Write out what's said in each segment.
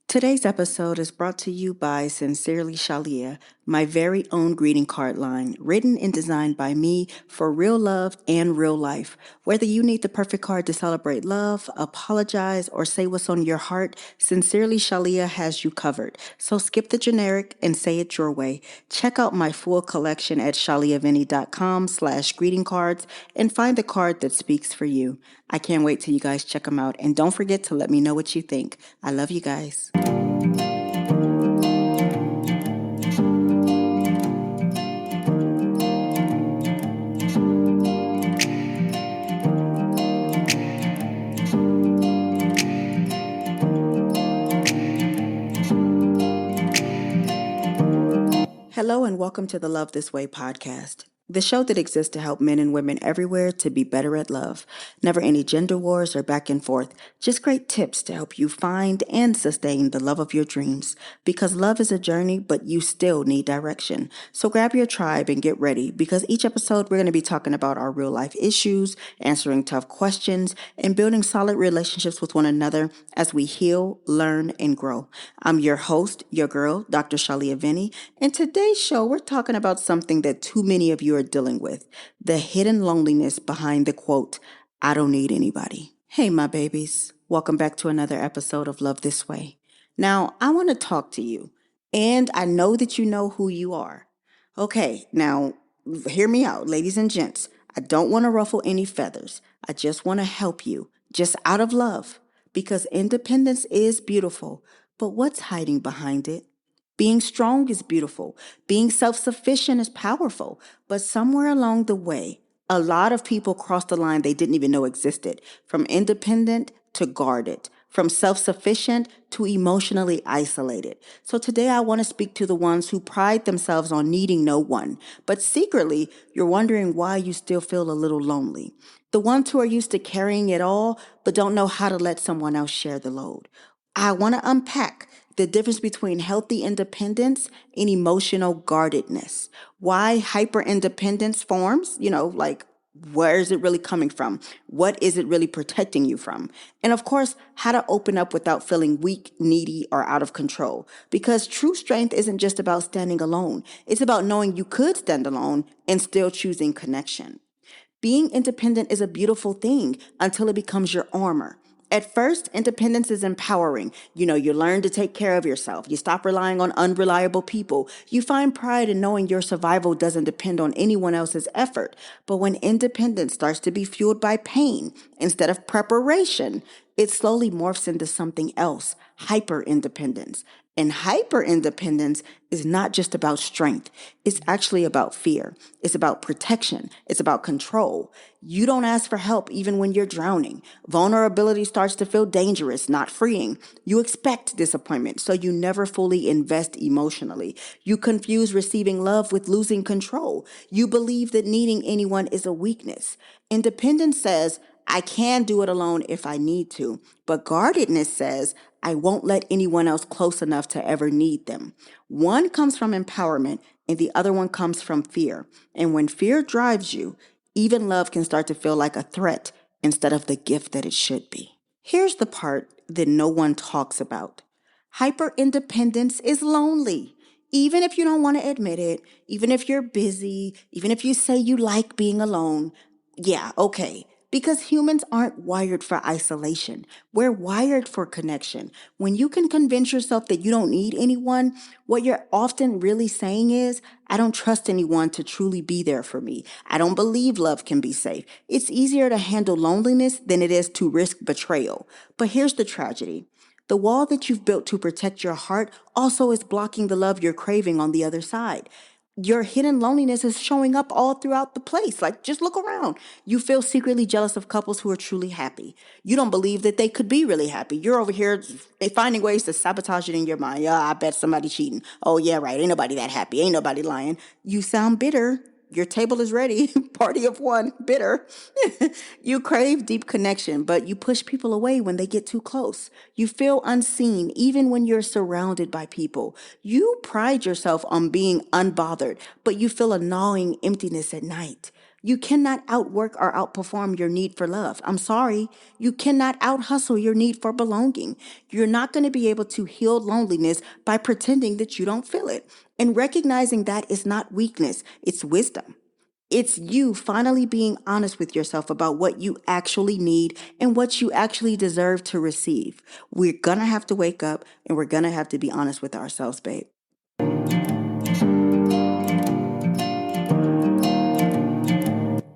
Today's episode is brought to you by Sincerely Shalia, my very own greeting card line, written and designed by me for real love and real life. Whether you need the perfect card to celebrate love, apologize, or say what's on your heart, Sincerely Shalia has you covered. So skip the generic and say it your way. Check out my full collection at shaliavinny.com/greeting cards and find the card that speaks for you. I can't wait till you guys check them out. And don't forget to let me know what you think. I love you guys. Hello, and welcome to the Love This Way podcast, the show that exists to help men and women everywhere to be better at love. Never any gender wars or back and forth, just great tips to help you find and sustain the love of your dreams. Because love is a journey, but you still need direction. So grab your tribe and get ready, because each episode we're going to be talking about our real life issues, answering tough questions, and building solid relationships with one another as we heal, learn, and grow. I'm your host, your girl, Dr. Shalia Vinny, and today's show we're talking about something that too many of you are dealing with: the hidden loneliness behind the quote, "I don't need anybody." Hey, my babies. Welcome back to another episode of Love This Way. Now, I want to talk to you, and I know that you know who you are. Okay, now, hear me out, ladies and gents. I don't want to ruffle any feathers. I just want to help you, just out of love, because independence is beautiful, but what's hiding behind it? Being strong is beautiful. Being self sufficient is powerful. But somewhere along the way, a lot of people crossed the line they didn't even know existed, from independent to guarded, from self sufficient to emotionally isolated. So today I want to speak to the ones who pride themselves on needing no one, but secretly you're wondering why you still feel a little lonely. The ones who are used to carrying it all, but don't know how to let someone else share the load. I want to unpack the difference between healthy independence and emotional guardedness. Why hyper independence forms, like where is it really coming from? What is it really protecting you from? And of course, how to open up without feeling weak, needy, or out of control. Because true strength isn't just about standing alone, it's about knowing you could stand alone and still choosing connection. Being independent is a beautiful thing until it becomes your armor. At first, independence is empowering. You learn to take care of yourself. You stop relying on unreliable people. You find pride in knowing your survival doesn't depend on anyone else's effort. But when independence starts to be fueled by pain instead of preparation, it slowly morphs into something else: hyper independence. And hyper independence is not just about strength. It's actually about fear. It's about protection. It's about control. You don't ask for help even when you're drowning. Vulnerability starts to feel dangerous, not freeing. You expect disappointment, so you never fully invest emotionally. You confuse receiving love with losing control. You believe that needing anyone is a weakness. Independence says, I can do it alone if I need to. But guardedness says, I won't let anyone else close enough to ever need them. One comes from empowerment and the other one comes from fear. And when fear drives you, even love can start to feel like a threat instead of the gift that it should be. Here's the part that no one talks about. Hyper independence is lonely. Even if you don't want to admit it, even if you're busy, even if you say you like being alone, yeah, okay. Because humans aren't wired for isolation. We're wired for connection. When you can convince yourself that you don't need anyone, what you're often really saying is, I don't trust anyone to truly be there for me. I don't believe love can be safe. It's easier to handle loneliness than it is to risk betrayal. But here's the tragedy. The wall that you've built to protect your heart also is blocking the love you're craving on the other side. Your hidden loneliness is showing up all throughout the place. Like, just look around. You feel secretly jealous of couples who are truly happy. You don't believe that they could be really happy. You're over here finding ways to sabotage it in your mind. Yeah, I bet somebody cheating. Oh, yeah, right. Ain't nobody that happy. Ain't nobody lying. You sound bitter. Your table is ready. Party of one, bitter. You crave deep connection, but you push people away when they get too close. You feel unseen even when you're surrounded by people. You pride yourself on being unbothered, but you feel a gnawing emptiness at night. You cannot outwork or outperform your need for love. I'm sorry. You cannot out-hustle your need for belonging. You're not going to be able to heal loneliness by pretending that you don't feel it. And recognizing that is not weakness, it's wisdom. It's you finally being honest with yourself about what you actually need and what you actually deserve to receive. We're going to have to wake up and we're going to have to be honest with ourselves, babe.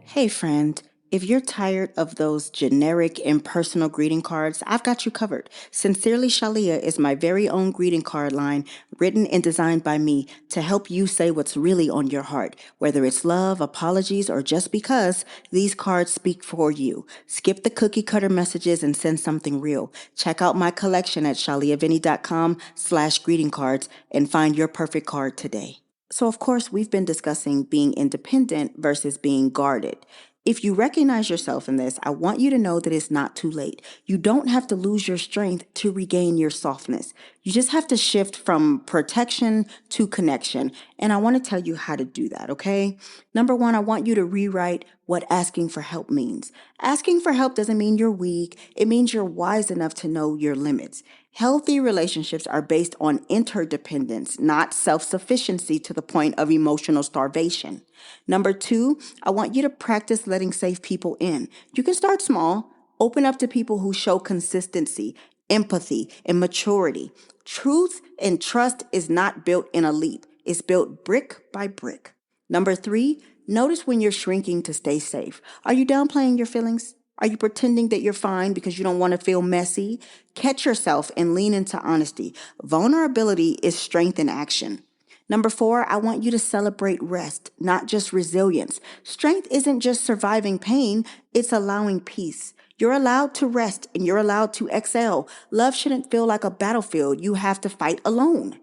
Hey, friend. If you're tired of those generic impersonal greeting cards, I've got you covered. Sincerely Shalia is my very own greeting card line, written and designed by me to help you say what's really on your heart. Whether it's love, apologies, or just because, these cards speak for you. Skip the cookie cutter messages and send something real. Check out my collection at shaliavinny.com/greeting cards and find your perfect card today. So, of course, we've been discussing being independent versus being guarded. If you recognize yourself in this, I want you to know that it's not too late. You don't have to lose your strength to regain your softness. You just have to shift from protection to connection. And I want to tell you how to do that, okay? Number one, I want you to rewrite what asking for help means. Asking for help doesn't mean you're weak. It means you're wise enough to know your limits. Healthy relationships are based on interdependence, not self-sufficiency to the point of emotional starvation. Number two, I want you to practice letting safe people in. You can start small. Open up to people who show consistency, empathy, and maturity. Truth and trust is not built in a leap. It's built brick by brick. Number three, notice when you're shrinking to stay safe. Are you downplaying your feelings? Are you pretending that you're fine because you don't want to feel messy? Catch yourself and lean into honesty. Vulnerability is strength in action. Number four, I want you to celebrate rest, not just resilience. Strength isn't just surviving pain, it's allowing peace. You're allowed to rest and you're allowed to exhale. Love shouldn't feel like a battlefield you have to fight alone.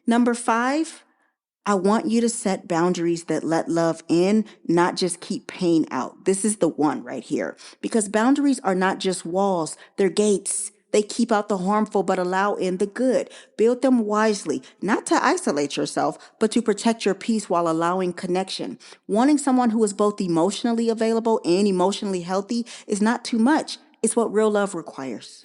Number five, I want you to set boundaries that let love in, not just keep pain out. This is the one right here. Because boundaries are not just walls, they're gates. They keep out the harmful but allow in the good. Build them wisely, not to isolate yourself, but to protect your peace while allowing connection. Wanting someone who is both emotionally available and emotionally healthy is not too much. It's what real love requires.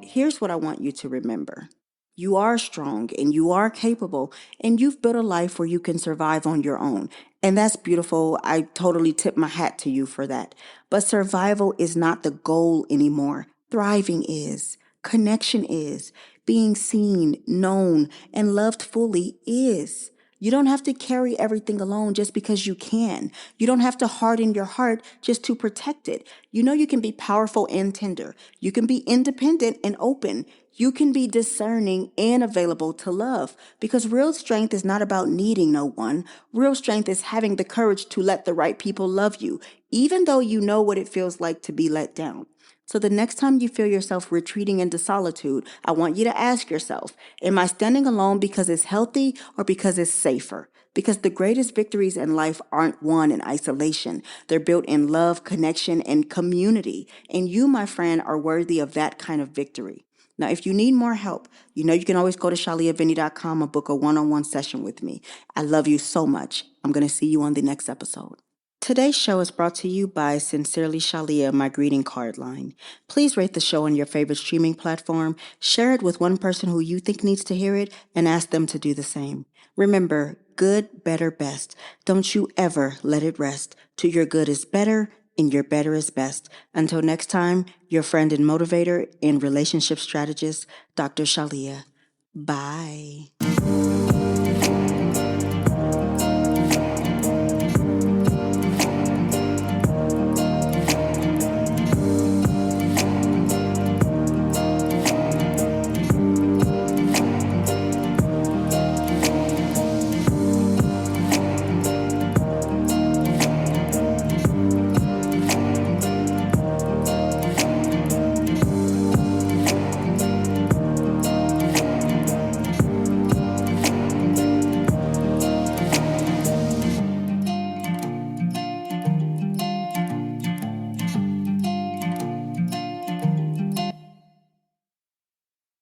Here's what I want you to remember. You are strong and you are capable and you've built a life where you can survive on your own. And that's beautiful. I totally tip my hat to you for that. But survival is not the goal anymore. Thriving is. Connection is. Being seen, known, and loved fully is. You don't have to carry everything alone just because you can. You don't have to harden your heart just to protect it. You know you can be powerful and tender. You can be independent and open. You can be discerning and available to love. Because real strength is not about needing no one. Real strength is having the courage to let the right people love you, even though you know what it feels like to be let down. So the next time you feel yourself retreating into solitude, I want you to ask yourself, am I standing alone because it's healthy or because it's safer? Because the greatest victories in life aren't won in isolation. They're built in love, connection, and community. And you, my friend, are worthy of that kind of victory. Now, if you need more help, you know you can always go to shaliavinny.com and book a one-on-one session with me. I love you so much. I'm going to see you on the next episode. Today's show is brought to you by Sincerely Shalia, my greeting card line. Please rate the show on your favorite streaming platform, share it with one person who you think needs to hear it, and ask them to do the same. Remember, good, better, best. Don't you ever let it rest. To your good is better, and your better is best. Until next time, your friend and motivator and relationship strategist, Dr. Shalia. Bye.